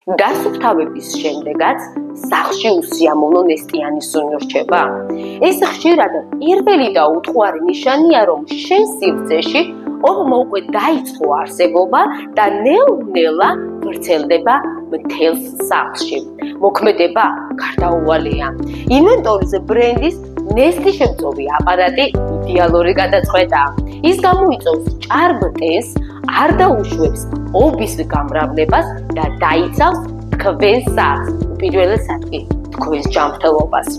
დასუფთავების შემდეგაც სახლში უსიამოვნო ნესტიანი სუნი რჩება. ეს ხშირად პირველი და უთხარი ნიშანია, რომ შენ სივრცეში ობმა უკვე დაიწყო არსებობა და ნელ-ნელა ვრცელდება მთელს სახლში. მოქმედება გარდაუვალია. ინვენტორის ბრენდის ნესტიშემწოვი აპარატი იდეალური გადაწყვეტაა. ის გამოიწვევს ჭარბტენს, არ დაუშვებს ობის გამრავლებას და დაიცავს თქვენ სახლს, უპირველესად კი თქვენს ჯანმრთელობას.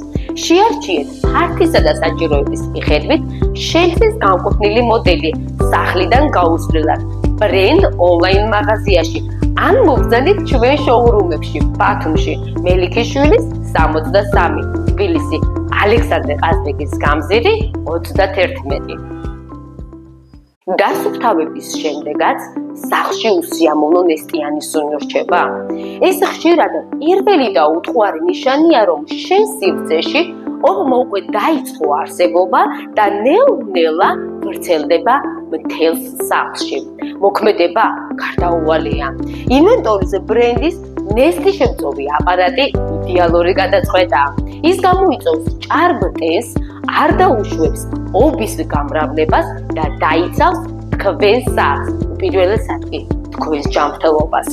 შეარჩიეთ ფართისა და საჭიროების მიხედვით შენთვის განკუთვნილი მოდელი სახლიდან გაუსვლელად ბრენდ ონლაინ მაღაზიაში ან მოგზავნით ჩვენ შოურუმებში ბათუმში მელიქიშვილის 63, თბილისი ალექსანდრე ყაზბეგის გამზირი 31. დასუფთავების შემდეგაც სახლში უსიამოვნო ნესტიანი სუნი რჩება. ეს ხშირად პირველი და უთხარი ნიშანია, რომ შენ სივრცეში ობმა უკვე დაიწყო არსებობა და ნელ-ნელა ვრცელდება მთელს სახლში. მოქმედება გარდაუვალია. ინვენტორის ბრენდის ნესტიშემწოვი აპარატი იდეალური გადაწყვეტაა. ის გამოიწვევს ჭარბტენს, არ დაუშვებს ობის გამრავლებას და დაიცავს თქვენ სახლს, უპირველესად კი თქვენს ჯანმრთელობას.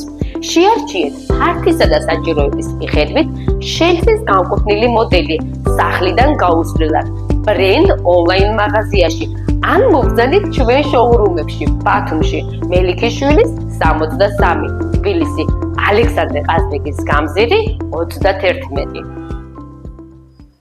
შეარჩიეთ ფართისა და საჭიროების მიხედვით შენთვის განკუთვნილი მოდელი სახლიდან გაუსვლელად ბრენდ ონლაინ მაღაზიაში ან მოგზავნით ჩვენ შოურუმებში ბათუმში მელიქიშვილის 63, თბილისი ალექსანდრე ყაზბეგის გამზირი 31.